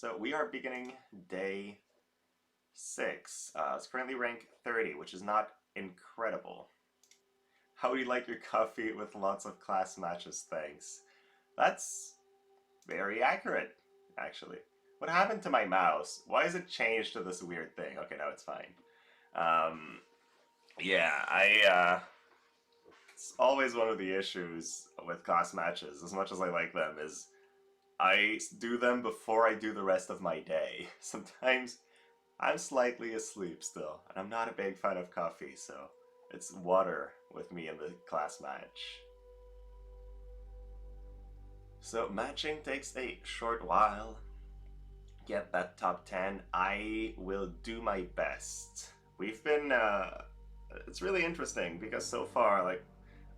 So we are beginning day 6. It's currently rank 30, which is not incredible. How do you like your coffee with lots of class matches? Thanks. That's very accurate, actually. What happened to my mouse? Why is it changed to this weird thing? Okay, now it's fine. Um, yeah, it's always one of the issues with class matches, as much as I like them, is I do them before I do the rest of my day. Sometimes I'm slightly asleep still, and I'm not a big fan of coffee, so it's water with me in the class match. So matching takes a short while. Get that top 10. I will do my best. We've been, it's really interesting because so far, like,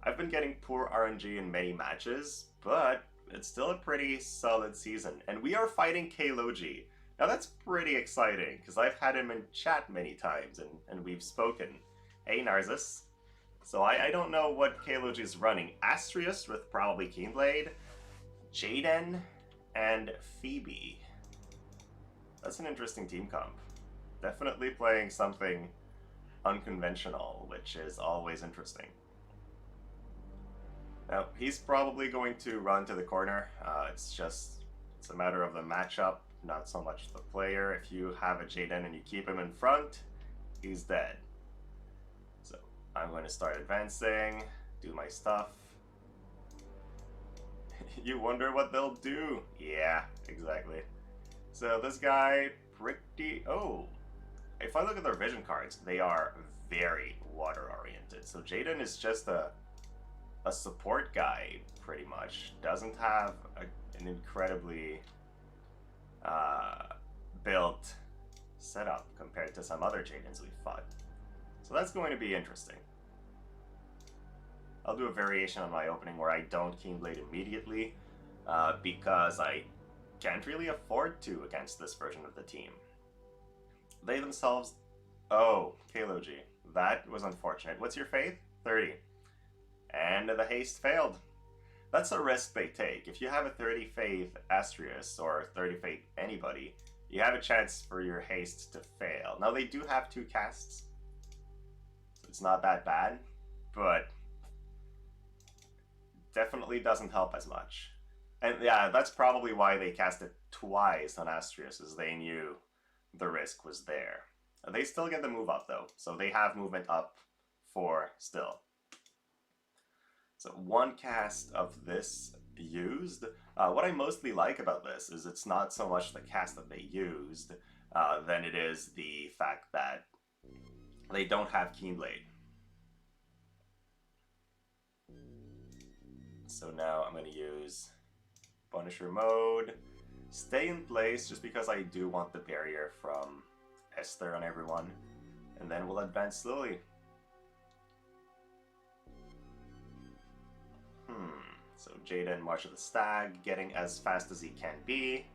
I've been getting poor RNG in many matches, but it's still a pretty solid season. And we are fighting Klogi. Now that's pretty exciting, because I've had him in chat many times, and we've spoken. Hey, Narcissus. So I don't know what Klogi is running. Astrius with probably Keyblade, Jayden, and Phoebe. That's an interesting team comp. Definitely playing something unconventional, which is always interesting. Now, he's probably going to run to the corner. It's a matter of the matchup, not so much the player. If you have a Jayden and you keep him in front, he's dead. So I'm going to start advancing, do my stuff. You wonder what they'll do? Yeah, exactly. So this guy, oh, if I look at their vision cards, they are very water-oriented. So Jayden is just a support guy, pretty much. Doesn't have an incredibly built setup compared to some other Jaydens we've fought. So that's going to be interesting. I'll do a variation on my opening where I don't Keyblade immediately, because I can't really afford to against this version of the team. They themselves... Oh, Klogi. That was unfortunate. What's your faith? 30. And the haste failed. That's a risk they take. If you have a 30 faith Astrius or 30 faith anybody, you have a chance for your haste to fail. Now they do have 2 casts, so it's not that bad, but definitely doesn't help as much. And yeah, that's probably why they cast it twice on Astrius, as they knew the risk was there. They still get the move up though, so they have movement up 4 still. So 1 cast of this used. What I mostly like about this is it's not so much the cast that they used, than it is the fact that they don't have Keyblade. So now I'm going to use Punisher mode, stay in place just because I do want the barrier from Esther on everyone, and then we'll advance slowly. So Jayden, March of the Stag, getting as fast as he can be.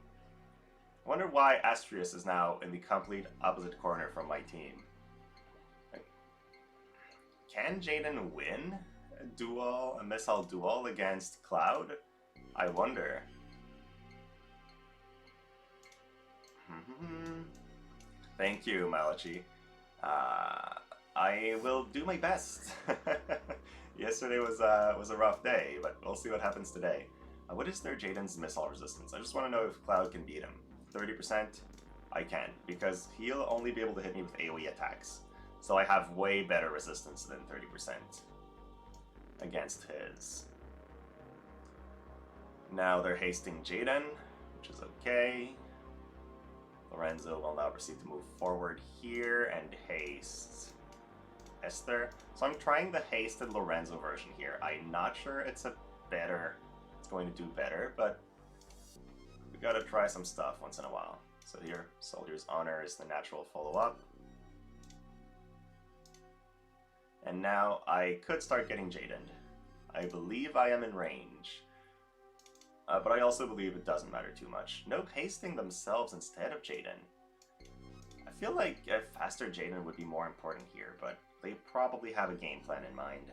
I wonder why Astrius is now in the complete opposite corner from my team. Can Jayden win a missile duel against Cloud? I wonder. Thank you, Malachi. I will do my best. Yesterday was a rough day, but we'll see what happens today. What is their Jayden's missile resistance? I just want to know if Cloud can beat him. 30%? I can, because he'll only be able to hit me with AoE attacks. So I have way better resistance than 30% against his. Now they're hasting Jayden, which is okay. Lorenzo will now proceed to move forward here and haste Esther. So I'm trying the hasted Lorenzo version here. I'm not sure it's going to do better, but we gotta try some stuff once in a while. So here, Soldier's Honor is the natural follow-up. And now I could start getting Jayden. I believe I am in range. But I also believe it doesn't matter too much. No hasting themselves instead of Jayden. I feel like a faster Jayden would be more important here, but they probably have a game plan in mind.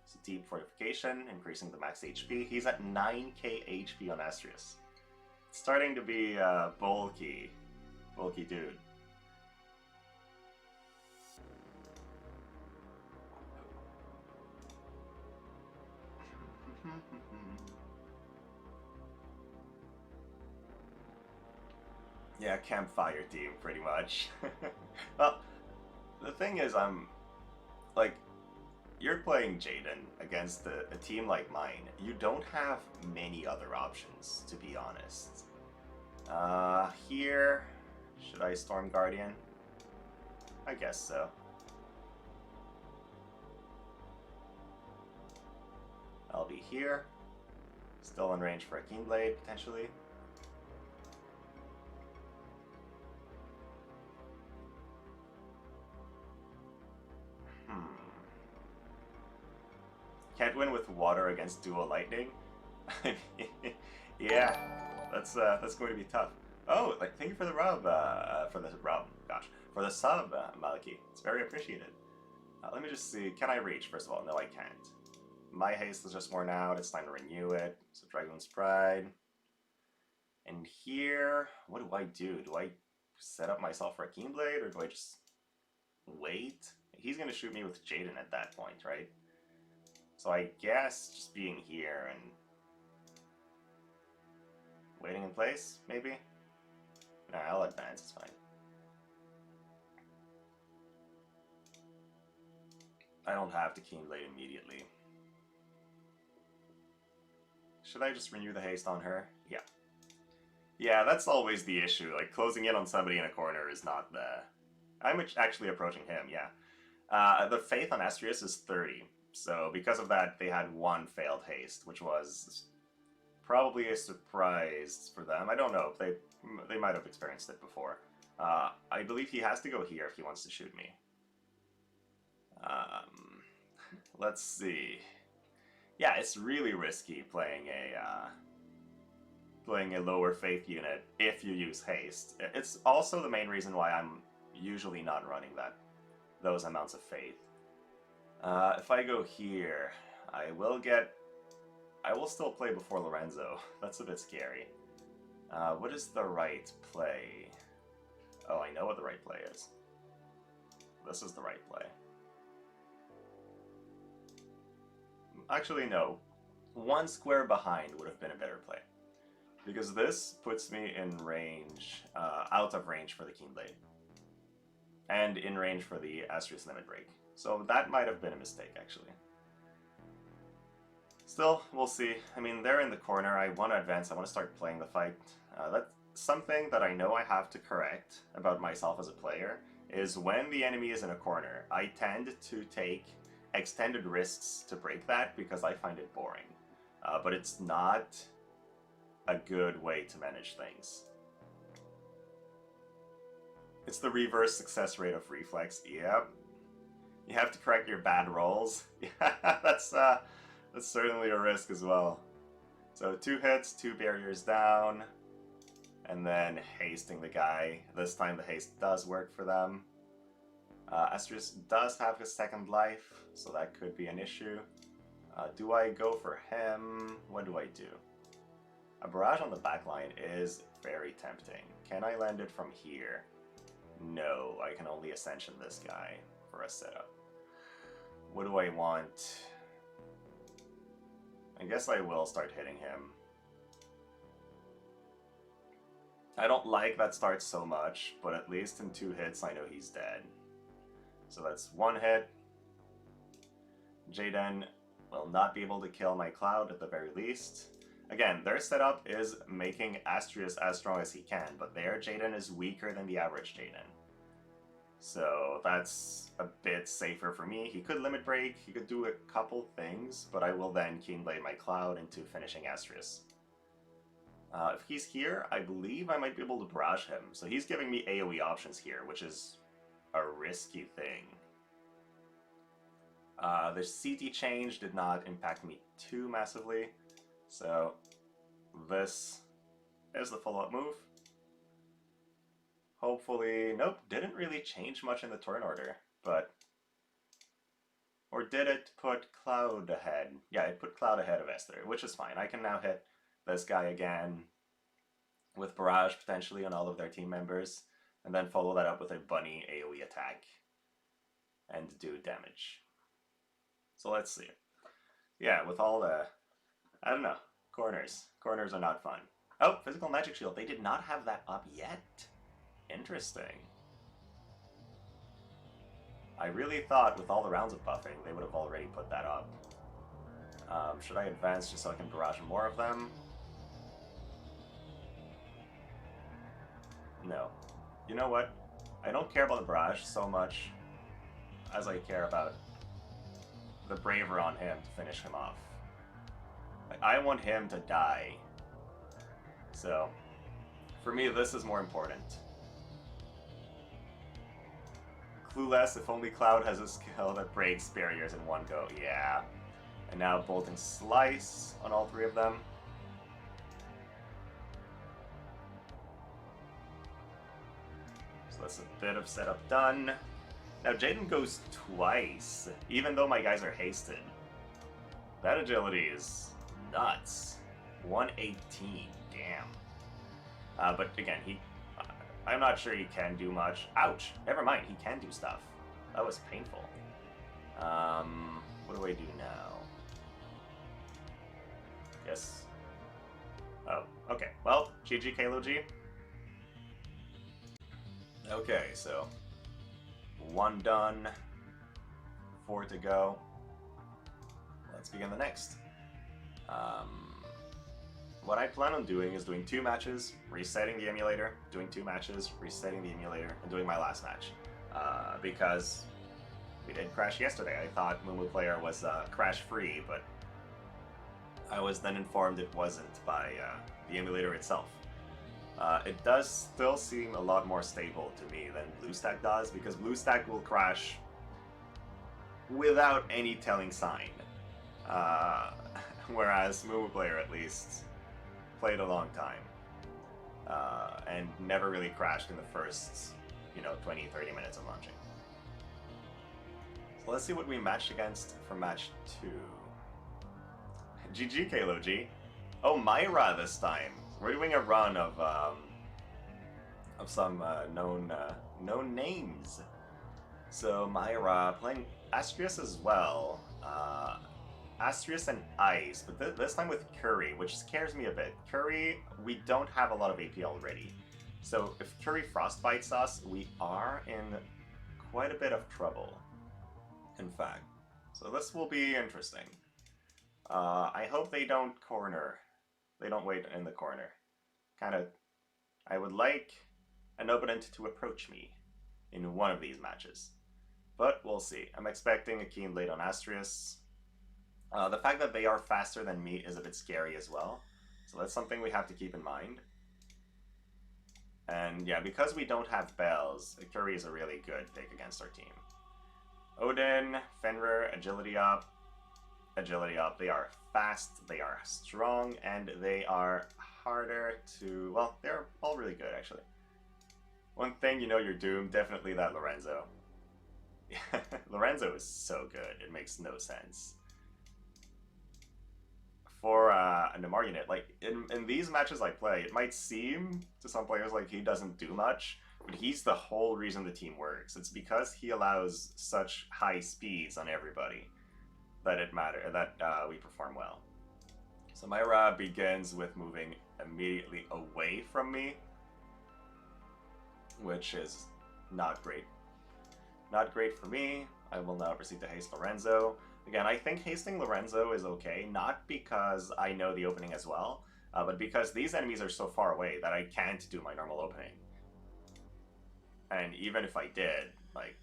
So deep fortification, increasing the max HP. He's at 9k HP on Astrius. Starting to be bulky. Bulky dude. Yeah, campfire team, pretty much. Well, the thing is, like, you're playing Jayden against a team like mine. You don't have many other options, to be honest. Here, should I Storm Guardian? I guess so. I'll be here. Still in range for a Keenblade, potentially. Can't win with water against dual lightning. Yeah, that's going to be tough. Oh, like, thank you for the rub, for the sub, Maliki. It's very appreciated. Let me just see. Can I reach? First of all, no, I can't. My haste is just worn out. It's time to renew it. So Dragoon's Pride. And here, what do I do? Do I set up myself for a Keenblade, or do I just wait? He's gonna shoot me with Jayden at that point, right? So I guess just being here and waiting in place, maybe? Nah, I'll advance, it's fine. I don't have to Keenblade immediately. Should I just renew the haste on her? Yeah. Yeah, that's always the issue. Like, closing in on somebody in a corner is not the... I'm actually approaching him, yeah. The Faith on Astrius is 30. So because of that, they had one failed haste, which was probably a surprise for them. I don't know. They might have experienced it before. I believe he has to go here if he wants to shoot me. Let's see. Yeah, it's really risky playing a lower faith unit if you use haste. It's also the main reason why I'm usually not running those amounts of faith. If I go here, I will still play before Lorenzo. That's a bit scary. What is the right play? Oh, I know what the right play is. This is the right play. Actually, no. One square behind would have been a better play. Because this puts me in range, out of range for the Keenblade. And in range for the Astrius Limit Break. So that might have been a mistake, actually. Still, we'll see. I mean, they're in the corner. I want to advance. I want to start playing the fight. That's something that I know I have to correct about myself as a player, is when the enemy is in a corner, I tend to take extended risks to break that because I find it boring. But it's not a good way to manage things. It's the reverse success rate of reflex. Yep. You have to correct your bad rolls. Yeah, that's certainly a risk as well. So 2 hits, 2 barriers down, and then hasting the guy. This time the haste does work for them. Astrius does have his second life, so that could be an issue. Do I go for him? What do I do? A barrage on the backline is very tempting. Can I land it from here? No, I can only Ascension this guy for a setup. What do I want? I guess I will start hitting him. I don't like that start so much, but at least in 2 hits I know he's dead. So that's 1 hit. Jayden will not be able to kill my Cloud at the very least. Again, their setup is making Astrius as strong as he can, but their Jayden is weaker than the average Jayden. So that's a bit safer for me. He could Limit Break, he could do a couple things, but I will then Keenblade my Cloud into finishing Astrius. If he's here, I believe I might be able to barrage him. So he's giving me AoE options here, which is a risky thing. The CT change did not impact me too massively, so this is the follow-up move. Hopefully, nope, didn't really change much in the turn order, but... Or did it put Cloud ahead? Yeah, it put Cloud ahead of Esther, which is fine. I can now hit this guy again. with Barrage potentially on all of their team members, and then follow that up with a bunny AoE attack and do damage. So let's see. Yeah, with all the, I don't know, corners. Corners are not fun. Oh, Physical Magic Shield. They did not have that up yet. Interesting. I really thought with all the rounds of buffing, they would have already put that up. Should I advance just so I can barrage more of them? No. You know what? I don't care about the barrage so much as I care about the braver on him to finish him off. Like, I want him to die. So, for me, this is more important. Clueless, if only Cloud has a skill that breaks barriers in one go. Yeah. And now Bolting Slice on all three of them. So that's a bit of setup done. Now Jayden goes twice, even though my guys are hasted. That agility is nuts. 118, damn. But again, I'm not sure he can do much. Ouch! Never mind, he can do stuff. That was painful. What do I do now? Yes. Oh, okay. Well, GG Kalo G. Okay, so 1 done, 4 to go. Let's begin the next. What I plan on doing is doing 2 matches, resetting the emulator, doing 2 matches, resetting the emulator, and doing my last match. Because we did crash yesterday. I thought Mumu Player was crash-free, but I was then informed it wasn't by the emulator itself. It does still seem a lot more stable to me than BlueStack does, because BlueStack will crash without any telling sign. Whereas Mumu Player, at least, played a long time. And never really crashed in the first, 20-30 minutes of launching. So let's see what we matched against for match 2. GG Kalo G. Oh, Myra this time. We're doing a run of some known names. So Myra playing Astrius as well. Astrius and Ice, but this time with Khury, which scares me a bit. Khury, we don't have a lot of AP already. So if Khury frostbites us, we are in quite a bit of trouble, in fact. So this will be interesting. I hope they don't corner. They don't wait in the corner. I would like an opponent to approach me in one of these matches. But we'll see. I'm expecting a Keen Blade on Astrius. The fact that they are faster than me is a bit scary as well. So that's something we have to keep in mind. And yeah, because we don't have bells, Khury is a really good pick against our team. Odin, Fenrir, agility up. Agility up. They are fast, they are strong, and they are harder to... Well, they're all really good, actually. One thing you know you're doomed, definitely that Lorenzo. Lorenzo is so good, it makes no sense. For a Namar unit, like, in these matches I play, it might seem to some players like he doesn't do much, but he's the whole reason the team works. It's because he allows such high speeds on everybody that we perform well. So Myra begins with moving immediately away from me, which is not great. Not great for me. I will now proceed to haste Lorenzo. Again, I think hasting Lorenzo is okay, not because I know the opening as well, but because these enemies are so far away that I can't do my normal opening. And even if I did, like,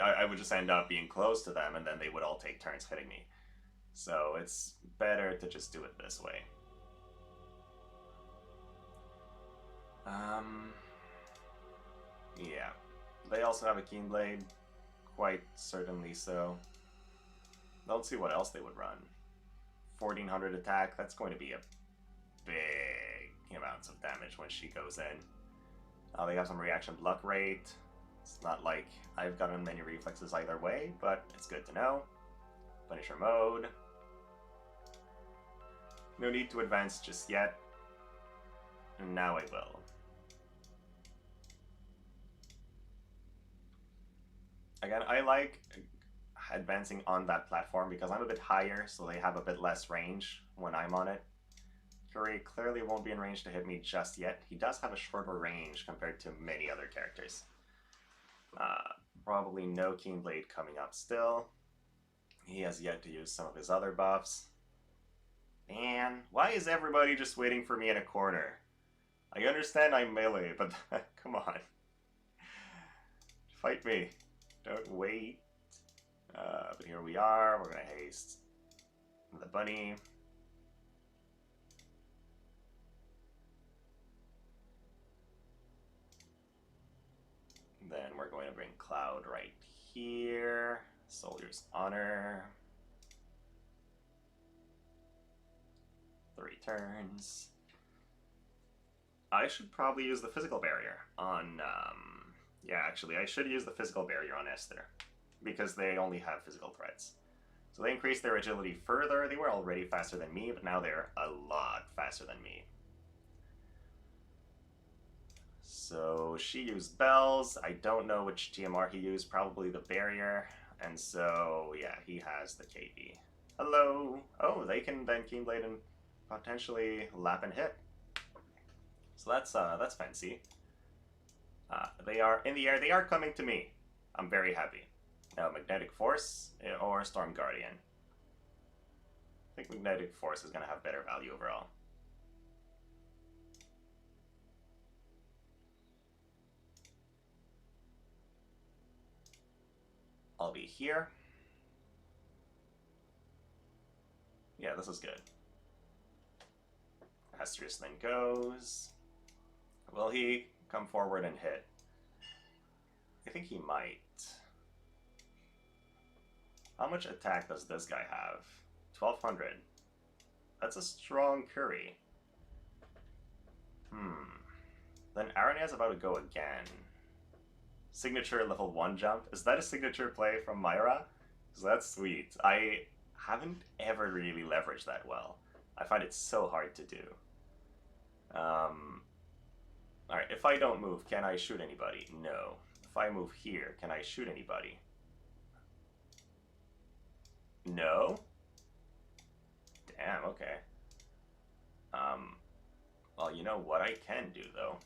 I would just end up being close to them, and then they would all take turns hitting me. So it's better to just do it this way. Yeah. They also have a Keen Blade. Quite certainly so. Let's see what else they would run. 1400 attack. That's going to be a big amounts of damage when she goes in. They have some reaction luck rate. It's not like I've gotten many reflexes either way, but it's good to know. Punisher mode. No need to advance just yet. Now I will. Again, I like advancing on that platform because I'm a bit higher, so they have a bit less range when I'm on it. Khury clearly won't be in range to hit me just yet. He does have a shorter range compared to many other characters. Probably no Keen Blade coming up still. He has yet to use some of his other buffs. Man, why is everybody just waiting for me in a corner? I understand I'm melee, but come on. Fight me. Don't wait. But here we are. We're gonna haste the bunny. Then we're going to bring Cloud right here. Soldier's Honor. 3 turns. I should probably use the physical barrier on, yeah, actually, I should use the physical barrier on Esther, because they only have physical threats. So they increased their agility further. They were already faster than me, but now they're a lot faster than me. So she used bells. I don't know which TMR he used, probably the barrier. And so, yeah, he has the KB. Hello! Oh, they can then Keenblade and potentially lap and hit. So that's fancy. They are in the air. They are coming to me. I'm very happy. Now, Magnetic Force or Storm Guardian. I think Magnetic Force is going to have better value overall. I'll be here. Yeah, this is good. Astrius then goes. Will he come forward and hit? I think he might. How much attack does this guy have? 1200. That's a strong Khury. Then Aranea is about to go again. Signature level 1 jump. Is that a signature play from Myra? Because that's sweet. I haven't ever really leveraged that well. I find it so hard to do. Alright, if I don't move, can I shoot anybody? No. If I move here, can I shoot anybody? No? Damn, okay. Well, you know what I can do, though?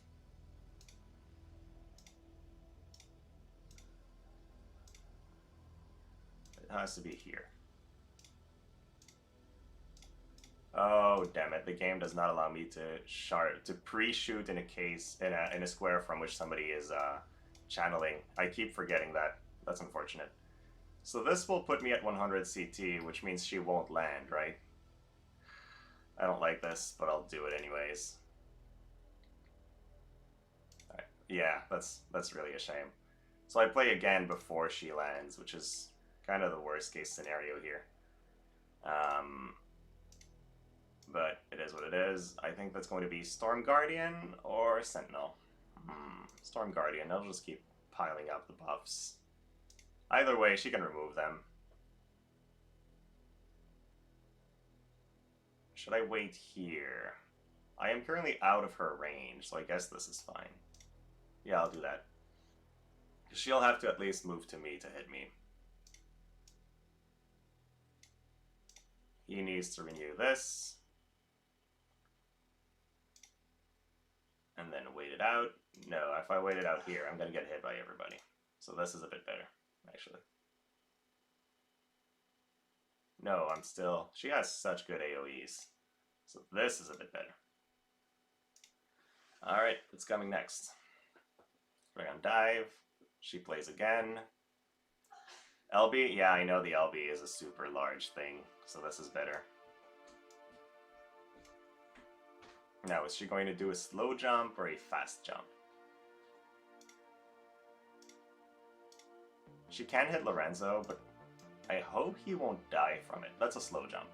It has to be here. Oh, damn it. The game does not allow me to pre-shoot in a case, in a square from which somebody is channeling. I keep forgetting that. That's unfortunate. So this will put me at 100 CT, which means she won't land, right? I don't like this, but I'll do it anyways. Right. Yeah, that's really a shame. So I play again before she lands, which is kind of the worst case scenario here. But it is what it is. I think that's going to be Storm Guardian or Sentinel. Storm Guardian. I'll just keep piling up the buffs. Either way, she can remove them. Should I wait here? I am currently out of her range, so I guess this is fine. Yeah, I'll do that. She'll have to at least move to me to hit me. He needs to renew this. And then wait it out. No, if I wait it out here, I'm going to get hit by everybody. So this is a bit better, actually. No, I'm still... She has such good AoEs. So this is a bit better. Alright, it's coming next. We're going to dive. She plays again. LB? Yeah, I know the LB is a super large thing, so this is better. Now, is she going to do a slow jump or a fast jump? She can hit Lorenzo, but I hope he won't die from it. That's a slow jump.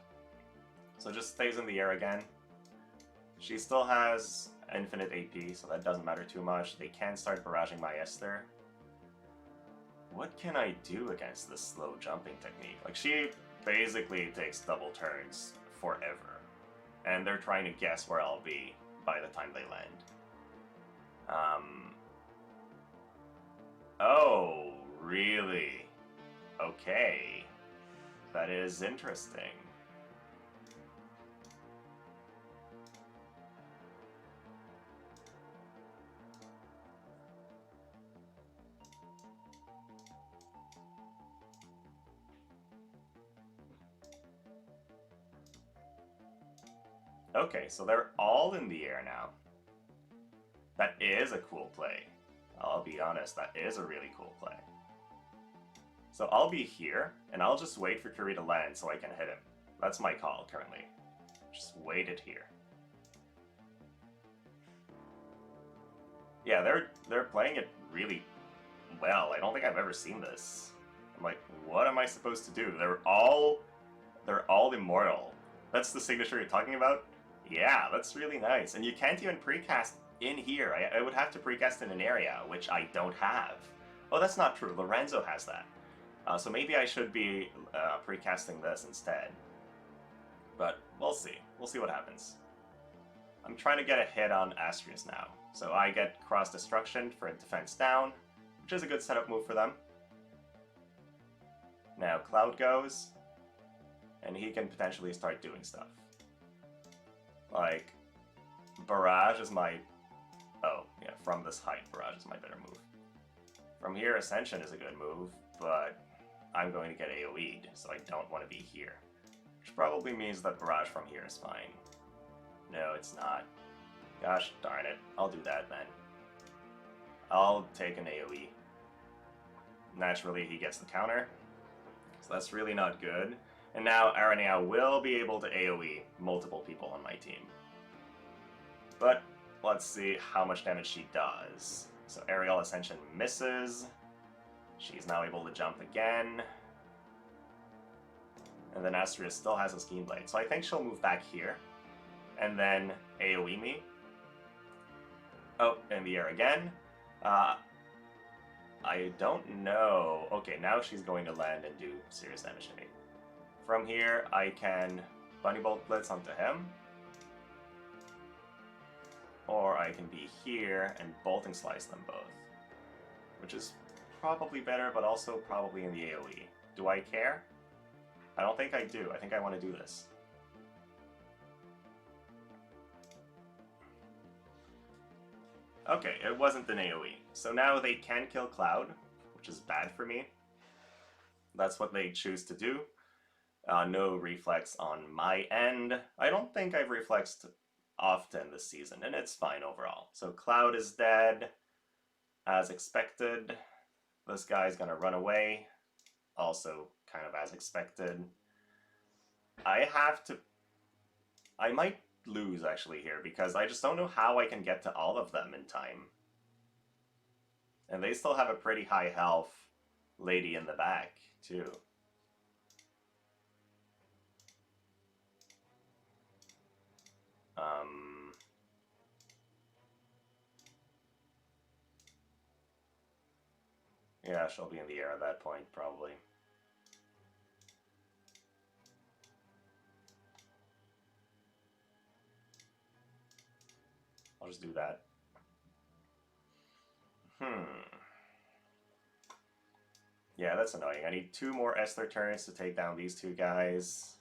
So just stays in the air again. She still has infinite AP, so that doesn't matter too much. They can start barraging my Esther. What can I do against this slow jumping technique? Like, she basically takes double turns forever. And they're trying to guess where I'll be. by the time they land. Oh, really? Okay. That is interesting. Okay, so they're all in the air now. That is a cool play. I'll be honest, that is a really cool play. So I'll be here, and I'll just wait for Khury to land so I can hit him. That's my call currently. Just wait it here. Yeah, they're playing it really well. I don't think I've ever seen this. I'm like, what am I supposed to do? They're all immortal. That's the signature you're talking about? Yeah, that's really nice. And you can't even precast in here. I would have to precast in an area, which I don't have. Oh, that's not true. Lorenzo has that. So maybe I should be precasting this instead. But we'll see. We'll see what happens. I'm trying to get a hit on Astrius now. So I get Cross Destruction for a defense down, which is a good setup move for them. Now Cloud goes, and he can potentially start doing stuff. Like, Barrage is my... Oh, yeah, from this height, Barrage is my better move. From here, Ascension is a good move, but I'm going to get AoE'd, so I don't want to be here. Which probably means that Barrage from here is fine. No, it's not. Gosh darn it. I'll do that then. I'll take an AoE. Naturally, he gets the counter. So that's really not good. And now Aranea will be able to AoE multiple people on my team. But let's see how much damage she does. So Aerial Ascension misses. She's now able to jump again. And then Astrius still has a Scheme Blade. So I think she'll move back here. And then AoE me. Oh, in the air again. I don't know. Okay, now she's going to land and do serious damage to me. From here, I can Bunny Bolt Blitz onto him. Or I can be here and Bolting Slice them both. Which is probably better, but also probably in the AoE. Do I care? I don't think I do. I think I want to do this. Okay, it wasn't an AoE. So now they can kill Cloud, which is bad for me. That's what they choose to do. No reflex on my end. I don't think I've reflexed often this season, and it's fine overall. So Cloud is dead, as expected. This guy's gonna run away, also kind of as expected. I might lose actually here, because I just don't know how I can get to all of them in time. And they still have a pretty high health lady in the back, too. Yeah, she'll be in the air at that point, probably. I'll just do that. Yeah, that's annoying. I need 2 more Esther turns to take down these 2 guys.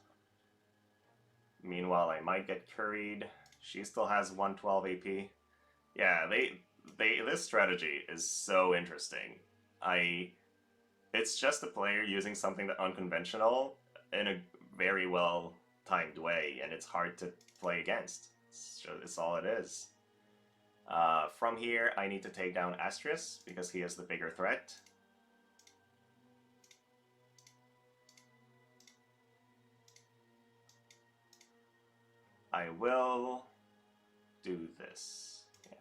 Meanwhile, I might get Khury'd. She still has 112 AP. Yeah, this strategy is so interesting. It's just a player using something that unconventional in a very well timed way, and it's hard to play against. It's all it is. From here, I need to take down Astrius because he is the bigger threat. I will do this. Yeah.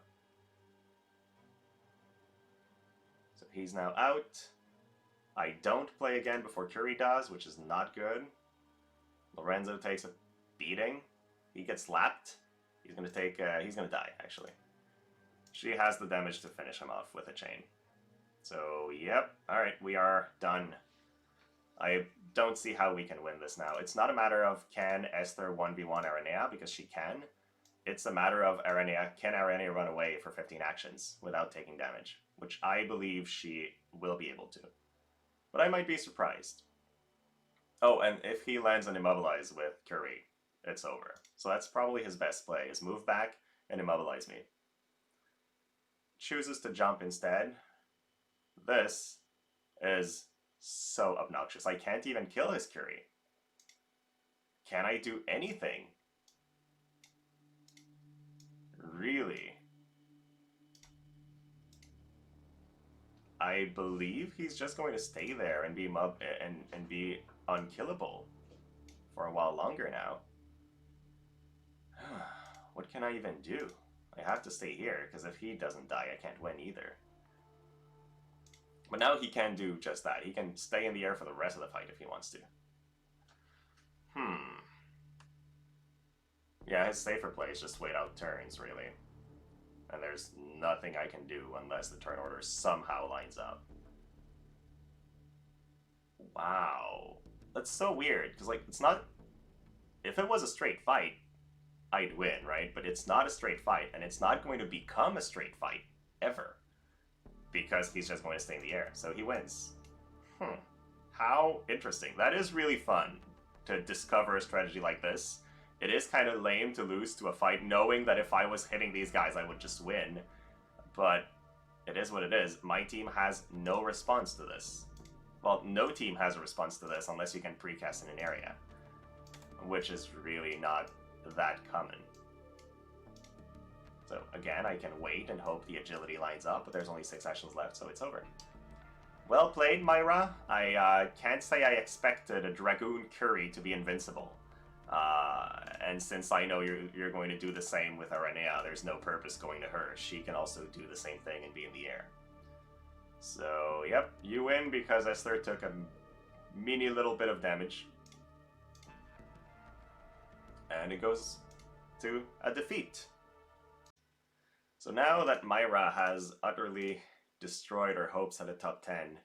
So he's now out. I don't play again before Khury does, which is not good. Lorenzo takes a beating. He gets slapped. He's gonna die, actually. She has the damage to finish him off with a chain. So, yep. Alright, we are done. I don't see how we can win this now. It's not a matter of can Esther 1v1 Aranea, because she can. it's a matter of Aranea. Can Aranea run away for 15 actions without taking damage? Which I believe she will be able to. But I might be surprised. Oh, and if he lands on Immobilize with Khury, it's over. So that's probably his best play, is move back and Immobilize me. Chooses to jump instead. This is so obnoxious. I can't even kill his Khury. Can I do anything? Really? I believe he's just going to stay there and be be unkillable for a while longer now. What can I even do? I have to stay here, because if he doesn't die, I can't win either. But now he can do just that. He can stay in the air for the rest of the fight if he wants to. Yeah, his safer play is just wait out turns, really. And there's nothing I can do unless the turn order somehow lines up. Wow. That's so weird, because, like, it's not... If it was a straight fight, I'd win, right? But it's not a straight fight, and it's not going to become a straight fight, ever. Because he's just going to stay in the air, so he wins. How interesting. That is really fun, to discover a strategy like this. It is kind of lame to lose to a fight, knowing that if I was hitting these guys, I would just win. But it is what it is. My team has no response to this. Well, no team has a response to this unless you can precast in an area, which is really not that common. So again, I can wait and hope the agility lines up, but there's only 6 actions left, so it's over. Well played, Myra. I can't say I expected a Dragoon Khury to be invincible. And since I know you're going to do the same with Aranea, there's no purpose going to her. She can also do the same thing and be in the air. So, yep, you win because Esther took a mini little bit of damage. And it goes to a defeat. So now that Myra has utterly destroyed her hopes at the top 10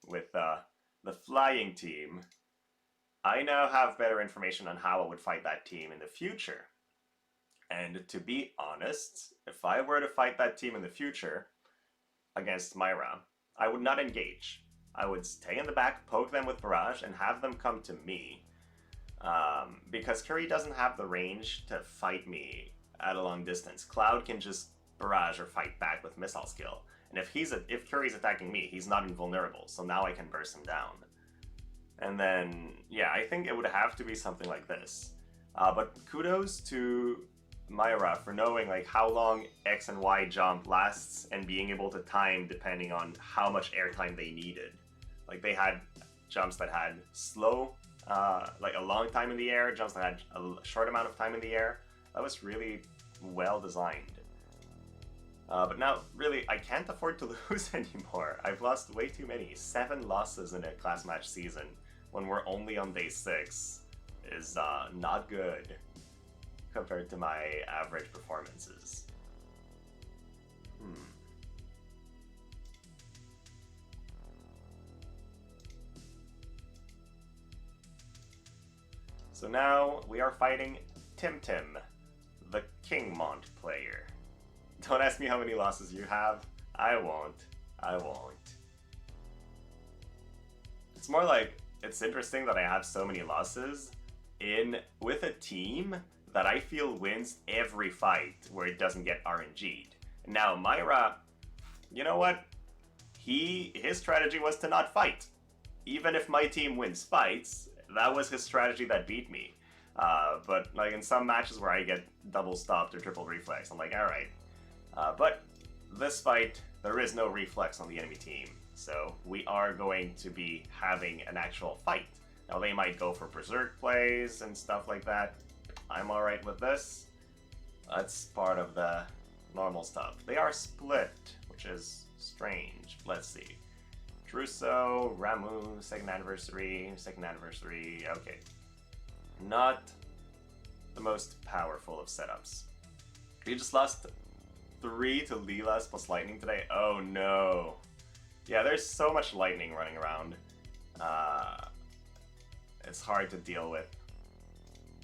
with the flying team, I now have better information on how I would fight that team in the future. And to be honest, if I were to fight that team in the future against Myra, I would not engage. I would stay in the back, poke them with Barrage, and have them come to me. Because Khury doesn't have the range to fight me at a long distance. Cloud can just Barrage or fight back with Missile Skill. And if Khury's attacking me, he's not invulnerable, so now I can burst him down. And then, yeah, I think it would have to be something like this. But kudos to Myra for knowing like how long X and Y jump lasts and being able to time depending on how much airtime they needed. Like they had jumps that had slow, like a long time in the air, jumps that had a short amount of time in the air. That was really well designed. But now, really, I can't afford to lose anymore. I've lost way too many. 7 losses in a class match season when we're only on day 6 is not good compared to my average performances. So now we are fighting Tim, the King Mont player. Don't ask me how many losses you have. I won't. It's more like, it's interesting that I have so many losses with a team that I feel wins every fight where it doesn't get RNG'd. Now, Myra, you know what? His strategy was to not fight. Even if my team wins fights, that was his strategy that beat me. But like in some matches where I get double stopped or triple reflex, I'm like, alright. But this fight, there is no reflex on the enemy team, so we are going to be having an actual fight. Now they might go for berserk plays and stuff like that. I'm alright with this. That's part of the normal stuff. They are split, which is strange. Let's see. Druso, Ramu, second anniversary, okay. Not the most powerful of setups. We just lost 3 to Leela's plus lightning today. Oh no. Yeah, there's so much lightning running around. It's hard to deal with.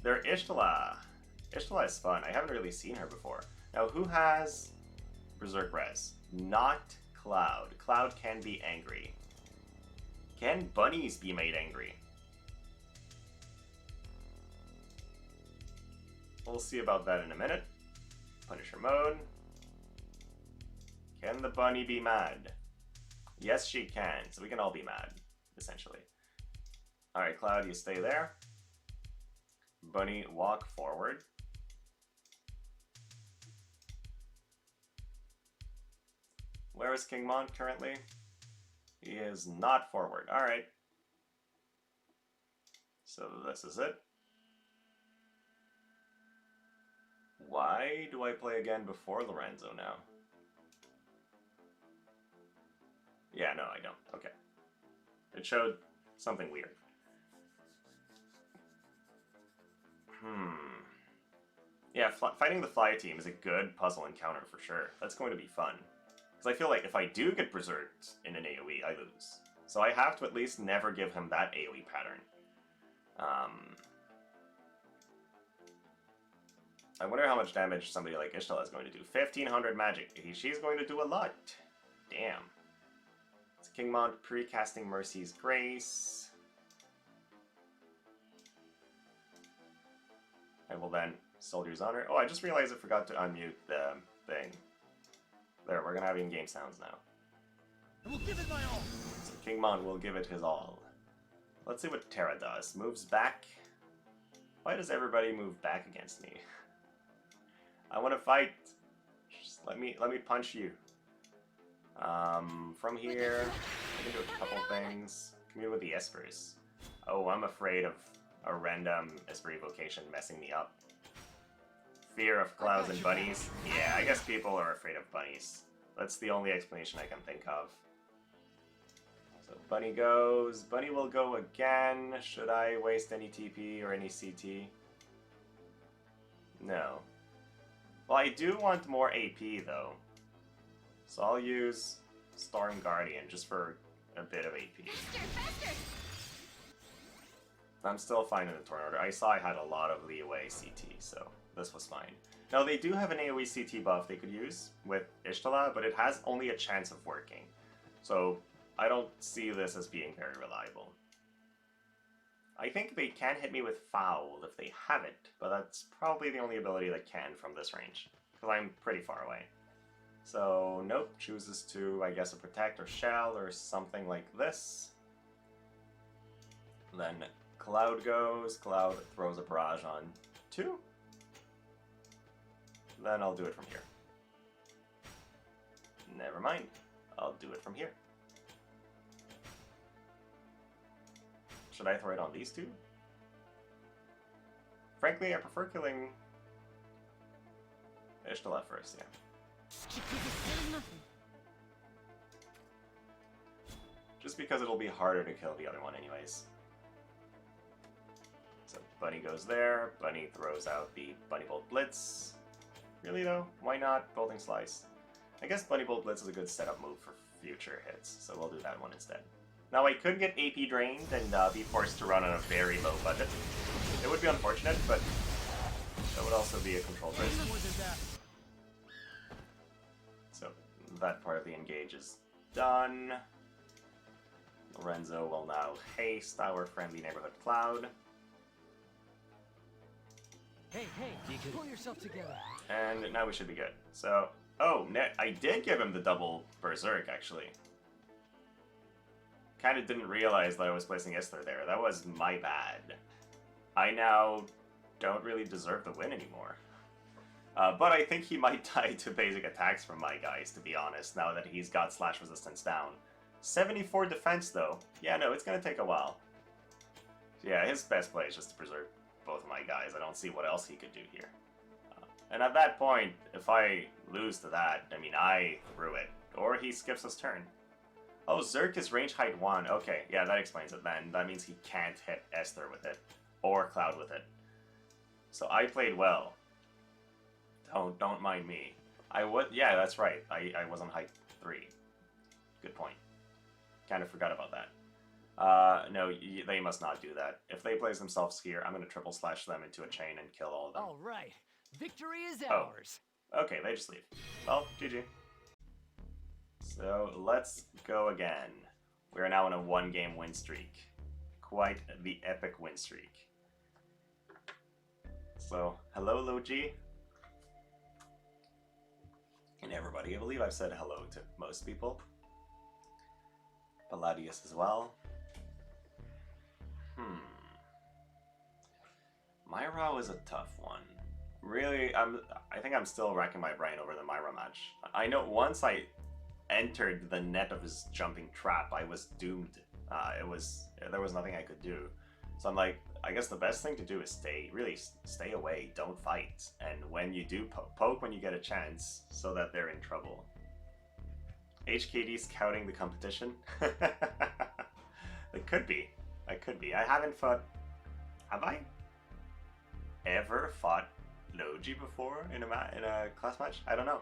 Their Yshtola Yshtola is fun. I haven't really seen her before. Now, who has Berserk Res? Not Cloud. Cloud can be angry. Can bunnies be made angry? We'll see about that in a minute. Punisher mode. Can the bunny be mad? Yes, she can. So we can all be mad, essentially. Alright, Cloud, you stay there. Bunny, walk forward. Where is King Mont currently? He is not forward. Alright. So this is it. Why do I play again before Lorenzo now? Yeah, no, I don't. Okay. It showed something weird. Yeah, fighting the fly team is a good puzzle encounter for sure. That's going to be fun. Because I feel like if I do get berserked in an AoE, I lose. So I have to at least never give him that AoE pattern. I wonder how much damage somebody like Yshtola is going to do. 1500 magic. She's going to do a lot. Damn. It's King Mont pre-casting Mercy's Grace. I will then Soldier's Honor. Oh, I just realized I forgot to unmute the thing. There, we're gonna have in-game sounds now. I will give it my all. So King Mont will give it his all. Let's see what Terra does. Moves back. Why does everybody move back against me? I want to fight. Just let me punch you. From here, I can do a couple things. Commune with the Espers. Oh, I'm afraid of a random Esper evocation messing me up. Fear of clouds and bunnies. Yeah, I guess people are afraid of bunnies. That's the only explanation I can think of. So bunny goes. Bunny will go again. Should I waste any TP or any CT? No. Well, I do want more AP though. So I'll use Storm Guardian just for a bit of AP. Faster. I'm still fine in the turn order. I saw I had a lot of leeway CT, so this was fine. Now, they do have an AoE CT buff they could use with Yshtola, but it has only a chance of working. So I don't see this as being very reliable. I think they can hit me with Foul if they have it, but that's probably the only ability that can from this range, because I'm pretty far away. So, nope, chooses to, I guess, a Protect or Shell or something like this. Then Cloud goes, Cloud throws a barrage on 2. Then I'll do it from here. Never mind, I'll do it from here. Should I throw it on these 2? Frankly, I prefer killing Yshtola first, yeah. Just because it'll be harder to kill the other one anyways. So Bunny goes there, Bunny throws out the Bunny Bolt Blitz. Really though? Why not Bolting Slice? I guess Bunny Bolt Blitz is a good setup move for future hits, so we'll do that one instead. Now I could get AP drained and be forced to run on a very low budget. It would be unfortunate, but that would also be a controlled risk. So that part of the engage is done. Lorenzo will now haste our friendly neighborhood Cloud. Hey, pull yourself together. And now we should be good. So, oh, I did give him the double Berserk, actually. Kind of didn't realize that I was placing Isler there. That was my bad. I now don't really deserve the win anymore. But I think he might die to basic attacks from my guys, to be honest, now that he's got slash resistance down. 74 defense, though. Yeah, no, it's going to take a while. Yeah, his best play is just to preserve both of my guys. I don't see what else he could do here. And at that point, if I lose to that, I mean, I threw it. Or he skips his turn. Oh, Zerk is range height 1. Okay, yeah, that explains it then. That means he can't hit Esther with it. Or Cloud with it. So I played well. Don't mind me. Yeah, that's right. I was on height 3. Good point. Kind of forgot about that. No, they must not do that. If they place themselves here, I'm going to triple slash them into a chain and kill all of them. All right, Victory is Oh. ours. Okay, they just leave. Well, GG. So let's go again. We are now on a 1-game win streak. Quite the epic win streak. So, hello Logi. And everybody, I believe I've said hello to most people. Palladius as well. Myra was a tough one. Really, I think I'm still racking my brain over the Myra match. I know once I entered the net of his jumping trap, I was doomed. There was nothing I could do. So I'm like, I guess the best thing to do is stay away, don't fight. And when you do, poke when you get a chance, so that they're in trouble. HKD scouting the competition? It could be. I haven't fought... Have I ever fought Logi before in a class match? I don't know.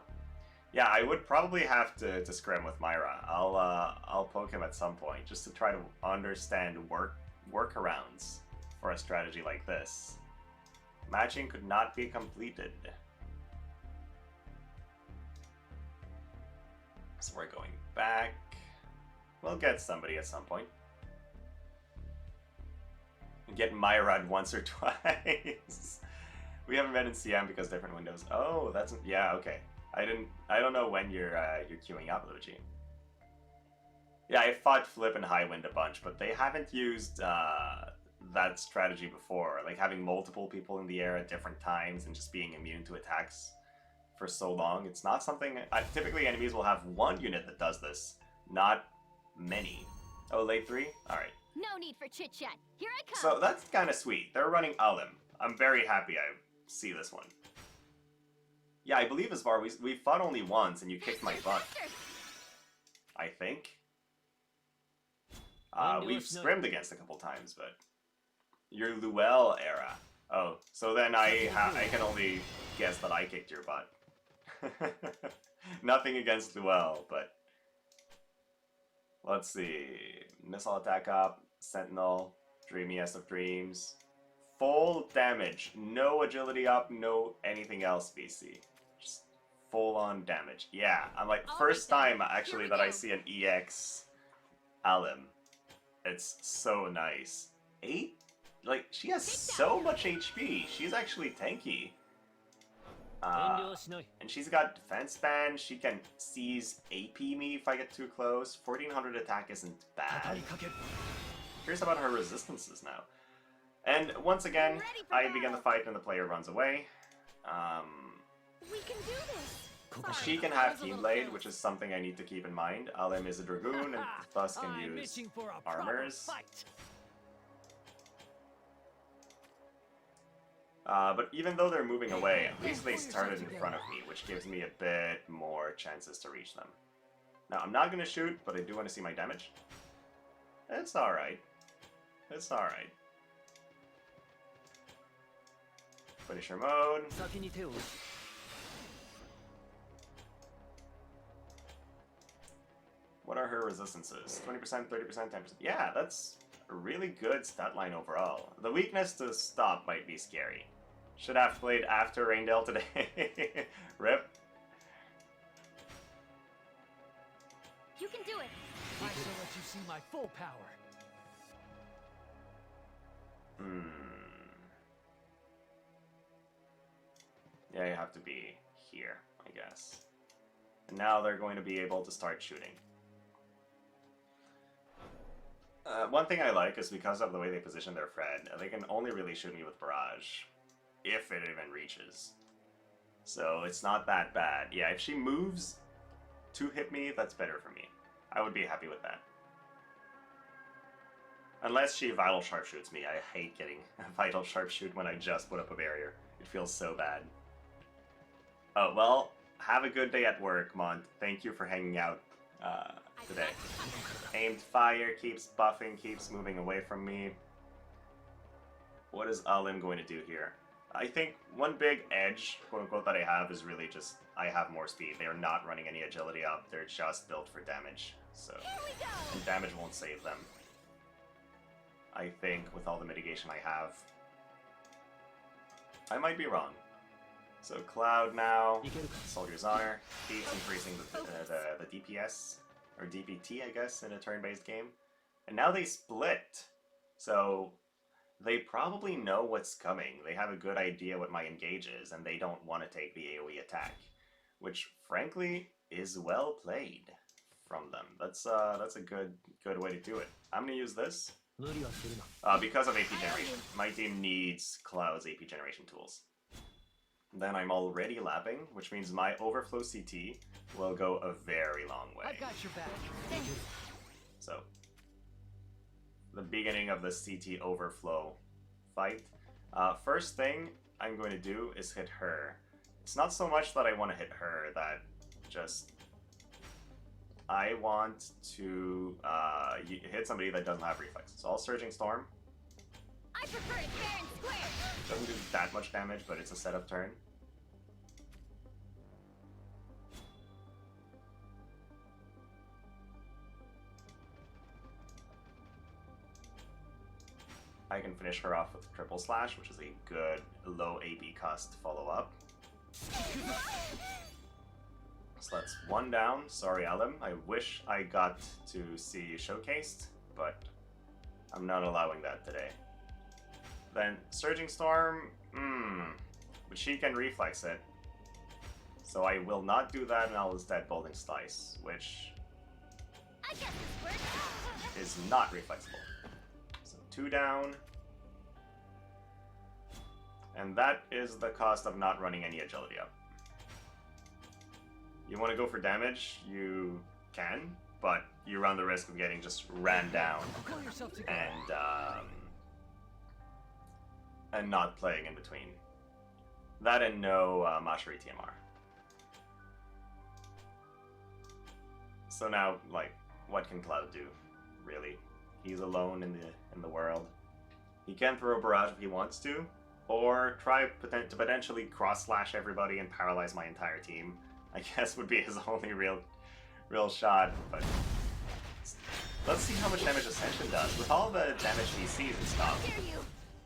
Yeah, I would probably have to scrim with Myra. I'll poke him at some point just to try to understand workarounds for a strategy like this. Matching could not be completed. So we're going back. We'll get somebody at some point. Get Myra once or twice. We haven't met in CM because different windows. Oh, that's yeah, okay. I don't know when you're queuing up, Luigi. Yeah, I fought Flip and Highwind a bunch, but they haven't used that strategy before, like having multiple people in the air at different times and just being immune to attacks for so long. It's not something... typically enemies will have one unit that does this, not many. Oh, late 3? Alright. No need for chit-chat. Here I come. So that's kind of sweet. They're running Ahlim. I'm very happy I see this one. Yeah, I believe as far we fought only once and you kicked my butt. I think. We've scrimmed against a couple times, but your Luel era. Oh, so then I can only guess that I kicked your butt. Nothing against Luel, but let's see. Missile attack up, Sentinel, Dreamiest of Dreams. Full damage, no agility up, no anything else, BC. Just full on damage. Yeah, I'm like, first time actually that I see an EX Ahlim. It's so nice. 8? Like, she has so much HP. She's actually tanky. And she's got defense ban. She can seize AP me if I get too close. 1400 attack isn't bad. Here's about her resistances now. And once again, I begin the fight and the player runs away. We can do this. She can have Keyblade, which is something I need to keep in mind. Ahlim is a Dragoon and thus can use armors. But even though they're moving away, at least they started in front of me, which gives me a bit more chances to reach them. Now, I'm not going to shoot, but I do want to see my damage. It's alright. It's alright. Finisher mode. What are her resistances? 20%, 30%, 10%. Yeah, that's a really good stat line overall. The weakness to stop might be scary. Should have played after Raindale today. Rip. You can do it. I shall let you see my full power. Yeah, you have to be here, I guess. And now they're going to be able to start shooting. One thing I like is because of the way they position their Fred, they can only really shoot me with Barrage, if it even reaches. So it's not that bad. Yeah, if she moves to hit me, that's better for me. I would be happy with that. Unless she Vital Sharpshoots me. I hate getting a Vital Sharpshoot when I just put up a barrier. It feels so bad. Oh, well, have a good day at work, Mont. Thank you for hanging out today. Aimed fire keeps buffing, keeps moving away from me. What is Ahlim going to do here? I think one big edge, quote-unquote, that I have is really just I have more speed. They are not running any agility up. They're just built for damage. So, and damage won't save them. I think with all the mitigation I have. I might be wrong. So Cloud now, Soldier's Honor, keeps increasing the DPS, or DPT I guess, in a turn-based game. And now they split, so they probably know what's coming. They have a good idea what my engage is, and they don't want to take the AoE attack, which frankly is well played from them. That's a good way to do it. I'm gonna use this because of AP generation. My team needs Cloud's AP generation tools. Then I'm already lapping, which means my overflow CT will go a very long way. I got your back. So, the beginning of the CT overflow fight. First thing I'm going to do is hit her. It's not so much that I want to hit her, that just... I want to hit somebody that doesn't have reflex. So I'll Surging Storm. I prefer it fair and square. Doesn't do that much damage, but it's a setup turn. I can finish her off with Triple Slash, which is a good low AP cost follow-up. So that's one down. Sorry, Ahlim. I wish I got to see you showcased, but I'm not allowing that today. Then Surging Storm, but she can reflex it. So I will not do that, and I'll instead Bolting Slice, which I guess this works. is not reflexible. So 2 down. And that is the cost of not running any agility up. You want to go for damage, you can, but you run the risk of getting just ran down Pull yourself together. and not playing in between. That and no Mashari TMR. So now, like, what can Cloud do, really? He's alone in the world. He can throw a barrage if he wants to, or try to potentially cross-slash everybody and paralyze my entire team. I guess would be his only real shot, but let's see how much damage Ascension does. With all the damage DCs and stuff. Dare you?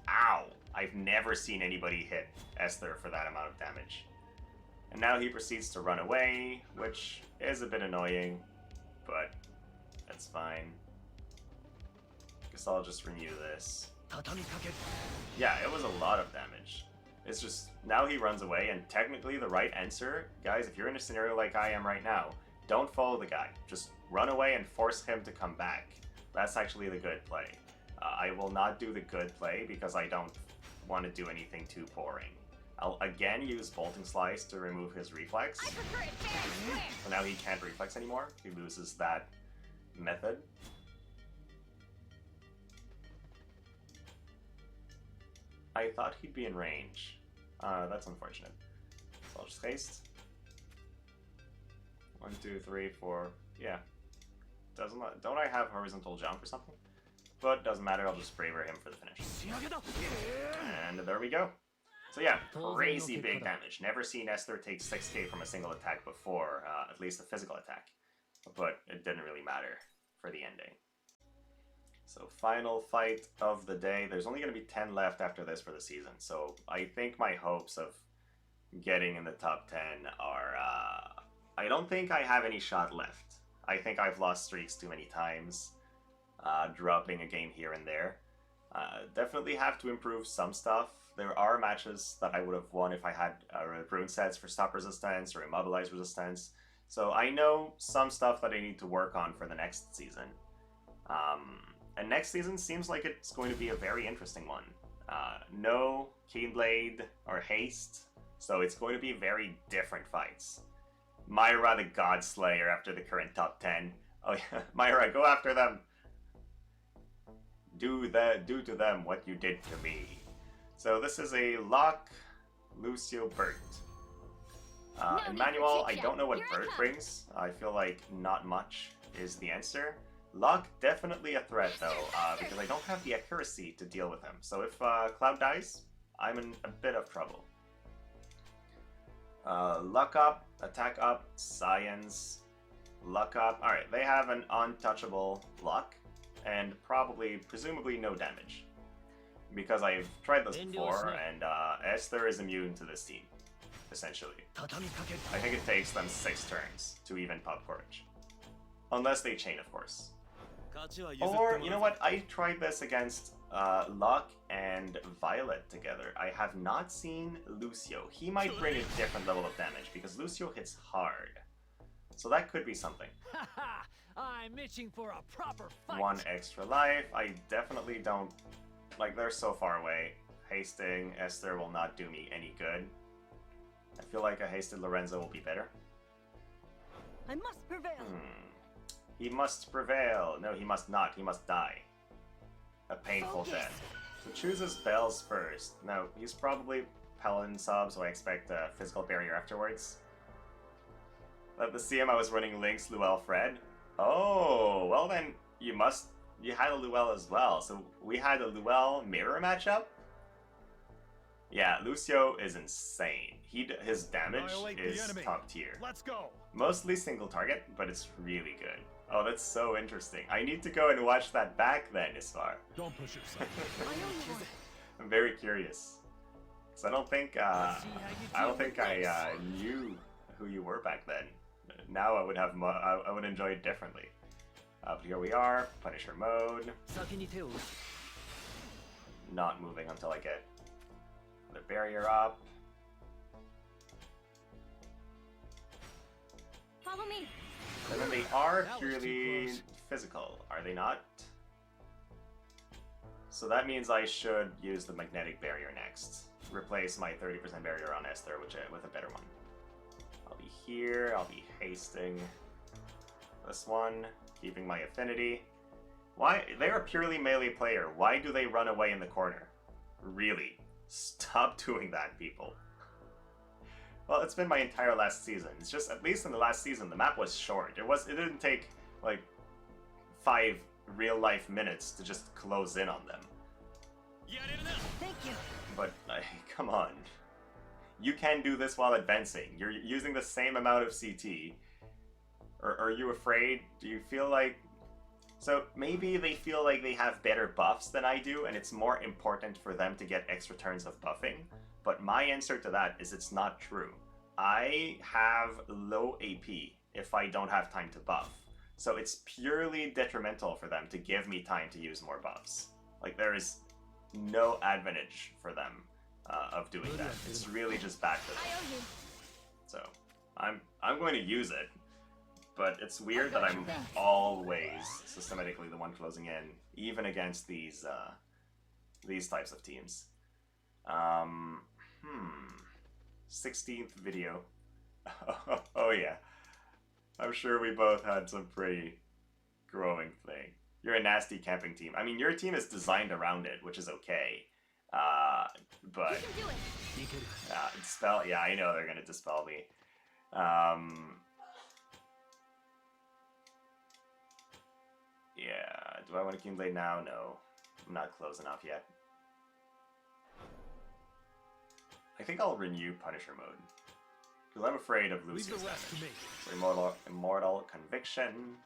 Ow! I've never seen anybody hit Esther for that amount of damage. And now he proceeds to run away, which is a bit annoying, but that's fine. Guess I'll just renew this. Yeah, it was a lot of damage. It's just, now he runs away, and technically the right answer, guys, if you're in a scenario like I am right now, don't follow the guy. Just run away and force him to come back. That's actually the good play. I will not do the good play because I don't want to do anything too boring. I'll again use Bolting Slice to remove his reflex. I prefer it fair and square. So now he can't reflex anymore. He loses that method. I thought he'd be in range. That's unfortunate. So I'll just haste. 1, 2, 3, 4. Yeah. Don't I have horizontal jump or something? But doesn't matter. I'll just braver him for the finish. And there we go. So yeah, crazy big damage. Never seen Esther take 6k from a single attack before, at least a physical attack. But it didn't really matter for the ending. So final fight of the day. There's only going to be 10 left after this for the season. So I think my hopes of getting in the top 10 are... I don't think I have any shot left. I think I've lost streaks too many times. Dropping a game here and there. Definitely have to improve some stuff. There are matches that I would have won if I had rune sets for stop resistance or immobilize resistance. So I know some stuff that I need to work on for the next season. And next season seems like it's going to be a very interesting one. No Keyblade or Haste, so it's going to be very different fights. Myra the God Slayer after the current top 10. Oh yeah, Myra, go after them. Do to them what you did to me. So this is a Locke, Lucio, Bert. In Manual, I don't know what Bert brings. I feel like not much is the answer. Locke, definitely a threat though, because I don't have the accuracy to deal with him. So if Cloud dies, I'm in a bit of trouble. Luck up, attack up, science, luck up. Alright, they have an untouchable Locke, and presumably no damage. Because I've tried this before, and Esther is immune to this team. essentially. I think it takes them 6 turns to even pop Courage. Unless they chain, of course. Or, you know what, I tried this against Locke and Violet together. I have not seen Lucio. He might bring a different level of damage, because Lucio hits hard. So that could be something. Haha! I'm itching for a proper fight. 1 extra life. I definitely don't... Like, they're so far away. Hasting Esther will not do me any good. I feel like a hasted Lorenzo will be better. I must prevail. He must prevail. No, he must not. He must die. A painful death. So chooses Bells first. No, he's probably Paladin sub, so I expect a physical barrier afterwards. Let the CM I was running Lynx, Luel, Fred. Oh, well then, you had a Luel as well. So we had a Luel mirror matchup? Yeah, Lucio is insane. His damage is top tier. Let's go. Mostly single target, but it's really good. Oh, that's so interesting. I need to go and watch that back then, Isfar. Don't push yourself. I'm very curious. Cause I don't think I knew who you were back then. Now I would have I would enjoy it differently. But here we are, Punisher mode. Not moving until I get the barrier up. Follow me. And then they are purely physical, are they not? So that means I should use the magnetic barrier next. Replace my 30% barrier on Esther with a better one. I'll be here, I'll be hasting this one, keeping my affinity. Why? They're a purely melee player. Why do they run away in the corner? Really? Stop doing that, people. Well, it's been my entire last season. It's just, at least in the last season, the map was short. It didn't take, like, 5 real-life minutes to just close in on them. Thank you. But, come on. You can do this while advancing. You're using the same amount of CT. Or are you afraid? Do you feel like... So, maybe they feel like they have better buffs than I do, and it's more important for them to get extra turns of buffing. But my answer to that is it's not true. I have low AP if I don't have time to buff. So it's purely detrimental for them to give me time to use more buffs. Like, there is no advantage for them of doing that. It's really just bad for them. So I'm going to use it, but it's weird that I'm always systematically the one closing in, even against these types of teams. 16th video. Oh yeah. I'm sure we both had some pretty growing thing. You're a nasty camping team. I mean, your team is designed around it, which is okay. But... Dispel... Yeah, I know they're gonna dispel me. Yeah, do I want to Kingblade now? No. I'm not close enough yet. I think I'll renew Punisher mode. Because I'm afraid of Lucio's damage. So Immortal Conviction.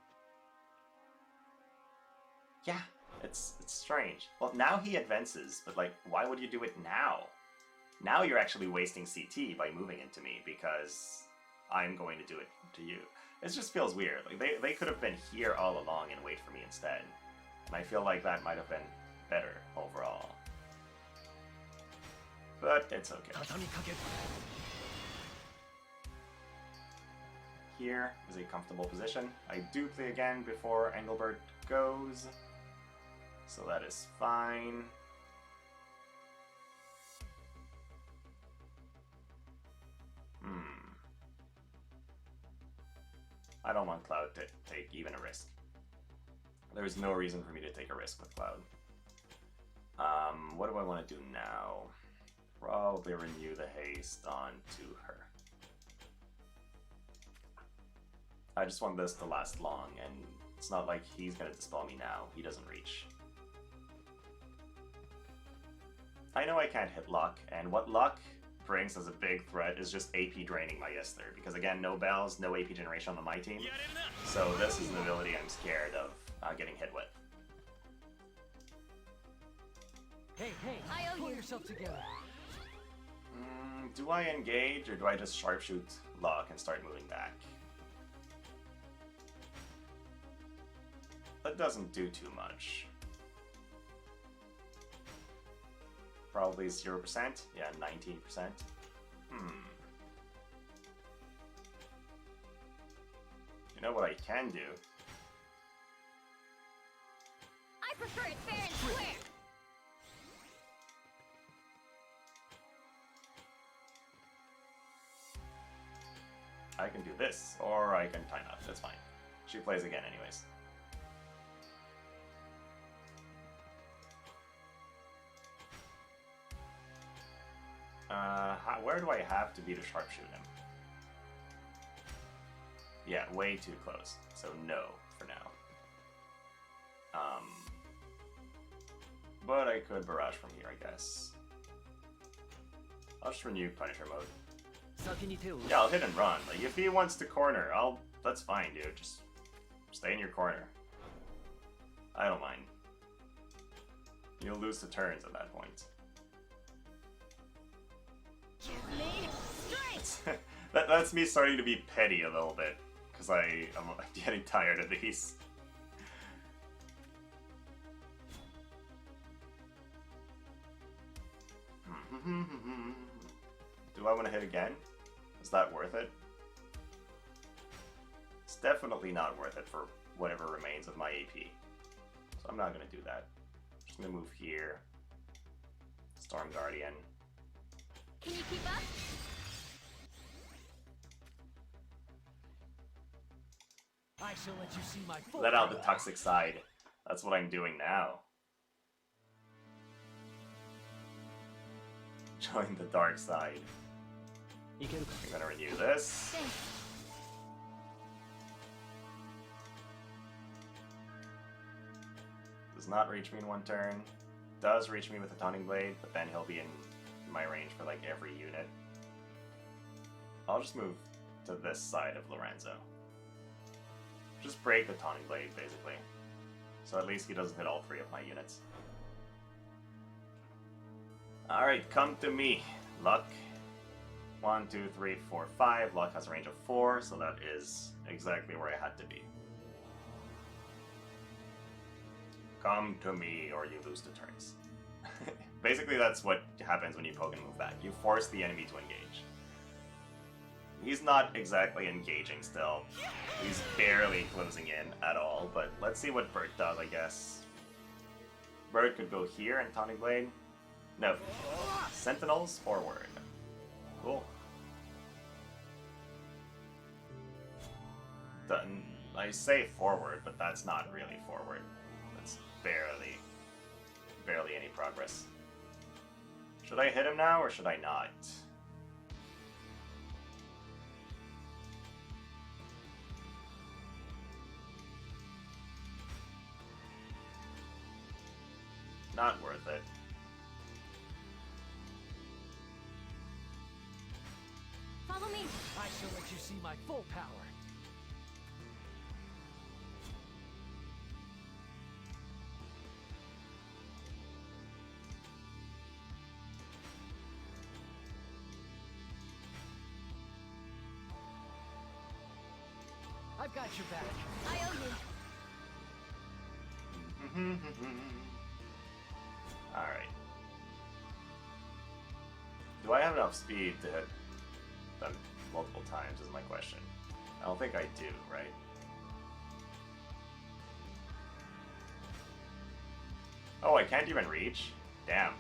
Yeah, it's strange. Well, now he advances, but like, why would you do it now? Now you're actually wasting CT by moving into me, because I'm going to do it to you. It just feels weird. Like, they could have been here all along and wait for me instead. And I feel like that might have been better overall. But it's okay. Here is a comfortable position. I do play again before Engelbert goes, so that is fine. I don't want Cloud to take even a risk. There's no reason for me to take a risk with Cloud. What do I want to do now? Probably renew the haste onto her. I just want this to last long, and it's not like he's gonna dispel me now. He doesn't reach. I know I can't hit Locke, and what Locke brings as a big threat is just AP draining my Esther, because again, no bells, no AP generation on my team. So this is an ability I'm scared of getting hit with. Hey, pull yourself together. Do I engage or do I just sharpshoot Locke and start moving back? That doesn't do too much. Probably 0%? Yeah, 19%. You know what I can do? I prefer it fair and square. I can do this, or I can time out. That's fine. She plays again anyways. Where do I have to be to sharpshoot him? Yeah, way too close. So no, for now. But I could barrage from here, I guess. I'll just renew Punisher mode. Yeah, I'll hit and run. Like, if he wants to corner, that's fine, dude. Just stay in your corner. I don't mind. You'll lose the turns at that point. Give me strength. That's me starting to be petty a little bit, because I'm getting tired of these. Do I want to hit again? Is that worth it? It's definitely not worth it for whatever remains of my AP. So I'm not going to do that. I'm just going to move here. Storm Guardian. Can you keep up? I shall let you see my full Let out the power. toxic side. That's what I'm doing now. Join the dark side. I'm gonna renew this. Thanks. Does not reach me in one turn. Does reach me with a Taunting Blade, but then he'll be in my range for like every unit. I'll just move to this side of Lorenzo. Just break the Taunting Blade, basically. So at least he doesn't hit all three of my units. Alright, come to me, Luck. 1, 2, 3, 4, 5. Luck has a range of 4, so that is exactly where I had to be. Come to me, or you lose the turns. Basically, that's what happens when you poke and move back. You force the enemy to engage. He's not exactly engaging still. He's barely closing in at all, but let's see what Bert does, I guess. Bert could go here and Taunting Blade. No. Sentinels forward. Cool. I say forward, but that's not really forward. That's barely any progress. Should I hit him now, or should I not? Not worth it. Follow me. I shall let you see my full power. I've got your back. I owe you. Alright. Do I have enough speed to hit them multiple times is my question. I don't think I do, right? Oh, I can't even reach? Damn.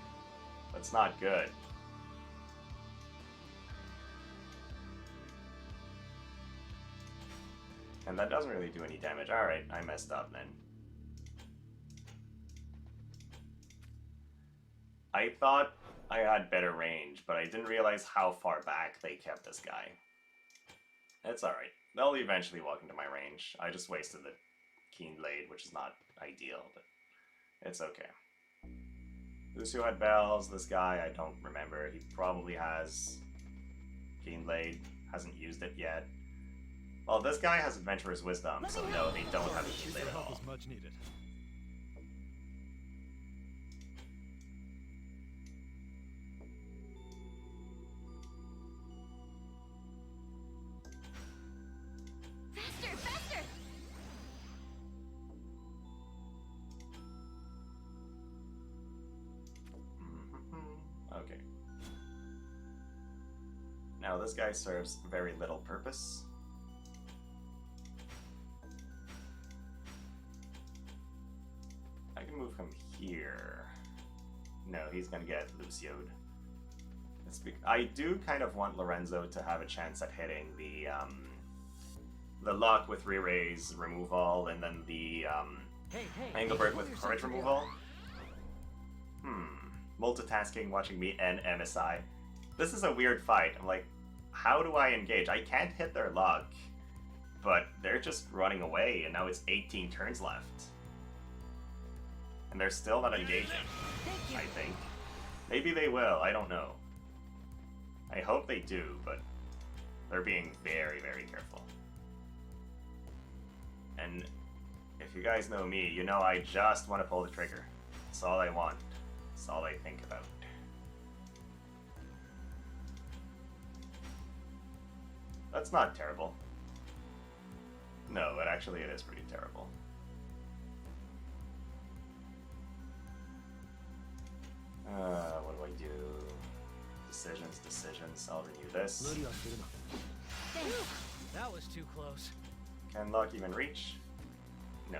That's not good. And that doesn't really do any damage. Alright, I messed up then. I thought I had better range, but I didn't realize how far back they kept this guy. It's alright. They'll eventually walk into my range. I just wasted the Keen Blade, which is not ideal, but it's okay. Lucio had bells. This guy, I don't remember. He probably has Keen Blade. Hasn't used it yet. Well, this guy has Adventurer's Wisdom, so no, they don't have a Keen Blade at all. Much needed. Now this guy serves very little purpose. I can move him here. No, he's gonna get Lucio'd. I do kind of want Lorenzo to have a chance at hitting the Locke with re-raise removal, and then the Engelbert with courage removal. Multitasking, watching me and MSI. This is a weird fight. I'm like, how do I engage? I can't hit their Locke, but they're just running away, and now it's 18 turns left. And they're still not engaging, I think. Maybe they will, I don't know. I hope they do, but they're being very, very careful. And if you guys know me, you know I just want to pull the trigger. That's all I want. That's all I think about. That's not terrible. No, but actually it is pretty terrible. What do I do? Decisions. I'll renew this. That was too close. Can Locke even reach? No.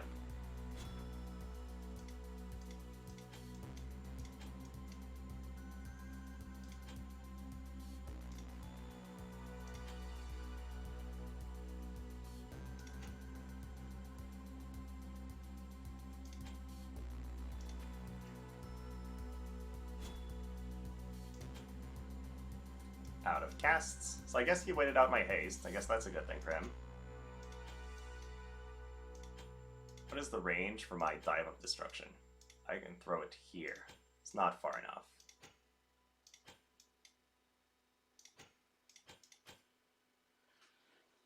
Out of casts. So I guess he waited out my haste. I guess that's a good thing for him. What is the range for my Dive of Destruction? I can throw it here. It's not far enough.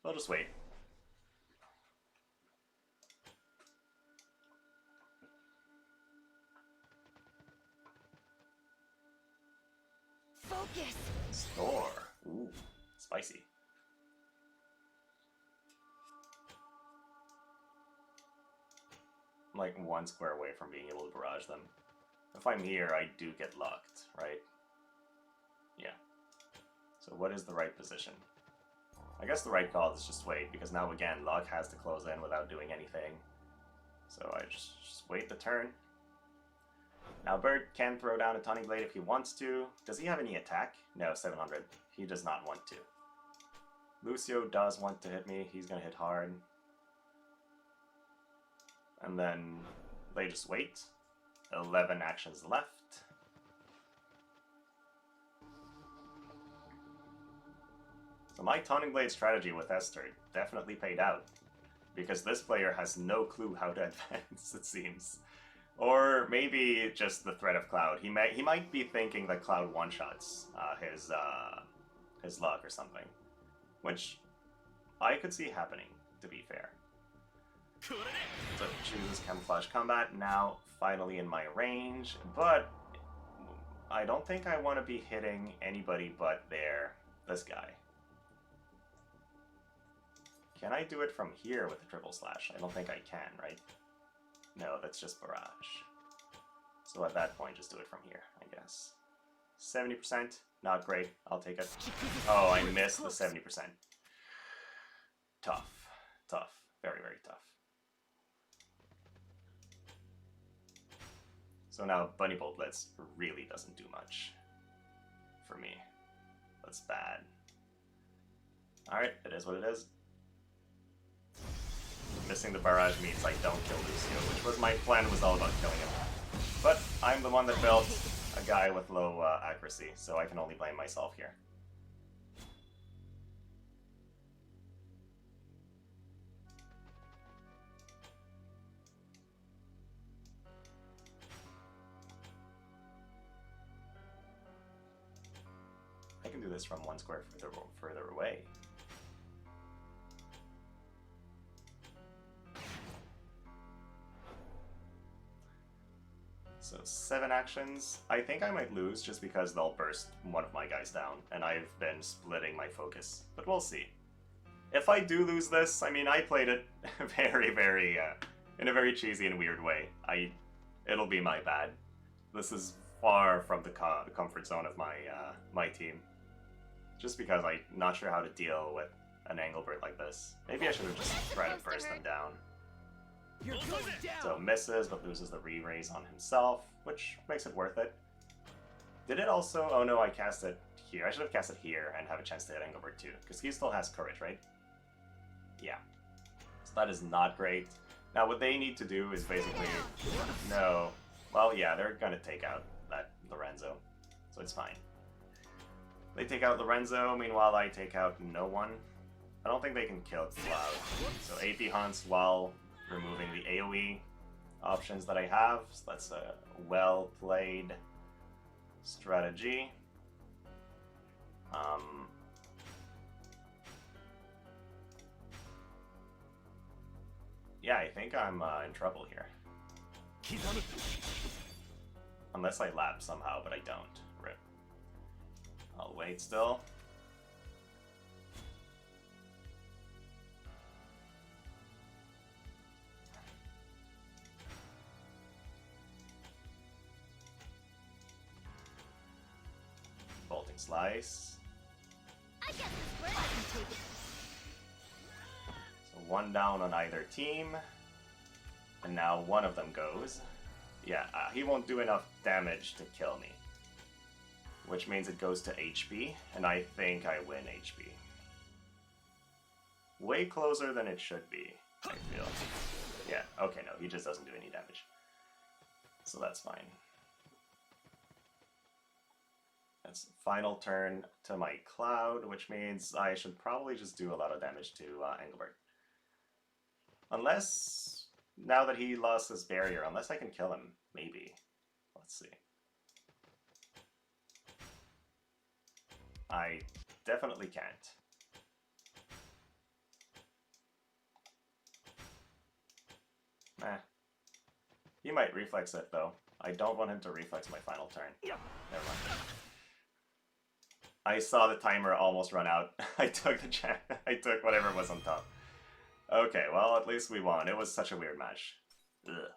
I'll just wait. Focus. Store. Ooh, spicy. I'm like 1 square away from being able to barrage them. If I'm here, I do get locked, right? Yeah. So what is the right position? I guess the right call is just wait, because now again, Locke has to close in without doing anything. So I just wait the turn. Now Bird can throw down a Tawny Blade if he wants to. Does he have any attack? No, 700. He does not want to. Lucio does want to hit me. He's going to hit hard. And then they just wait. 11 actions left. So my Taunting Blade strategy with Esther definitely paid out. Because this player has no clue how to advance, it seems. Or maybe just the threat of Cloud. He might be thinking that Cloud one-shots his Locke or something. Which I could see happening, to be fair. So chooses Camouflage Combat, now finally in my range, but I don't think I want to be hitting anybody but this guy. Can I do it from here with the Triple Slash? I don't think I can, right? No, that's just Barrage. So at that point, just do it from here, I guess. 70%, not great. I'll take it. Oh, I missed the 70%. Tough. Tough. Very, very tough. So now Bunny Bolt Blitz really doesn't do much for me. That's bad. Alright, it is what it is. Missing the barrage means I don't kill Lucio, which was my plan, was all about killing him. But I'm the one that built a guy with low accuracy, so I can only blame myself here. I can do this from 1 square further away. So 7 actions. I think I might lose just because they'll burst one of my guys down, and I've been splitting my focus. But we'll see. If I do lose this, I mean, I played it very, very, in a very cheesy and weird way. It'll be my bad. This is far from the comfort zone of my team. Just because I'm not sure how to deal with an Engelbert like this. Maybe I should have just tried to burst them down. You're going down. So misses, but loses the re-raise on himself, which makes it worth it. Did it also... Oh no, I cast it here. I should have cast it here and have a chance to hit Engelbert too, because he still has courage, right? Yeah. So that is not great. Now what they need to do is basically... No. Well, yeah, they're gonna take out that Lorenzo, so it's fine. They take out Lorenzo, meanwhile I take out no one. I don't think they can kill Cloud. So AP hunts while removing the AoE options that I have. So that's a well-played strategy. Yeah, I think I'm in trouble here. Unless I lap somehow, but I don't. Rip. I'll wait still. Bolting slice. I guess it's where I can take it. So one down on either team. And now one of them goes. Yeah, he won't do enough damage to kill me. Which means it goes to HP, and I think I win HP. Way closer than it should be, I feel. Yeah, okay, no, he just doesn't do any damage. So that's fine. That's final turn to my Cloud, which means I should probably just do a lot of damage to Engelbert. Unless, now that he lost his barrier, unless I can kill him, maybe. Let's see. I definitely can't. Nah. He might reflex it, though. I don't want him to reflex my final turn. Never mind. I saw the timer almost run out. I took the chance. I took whatever was on top. Okay, well, at least we won. It was such a weird match. Ugh.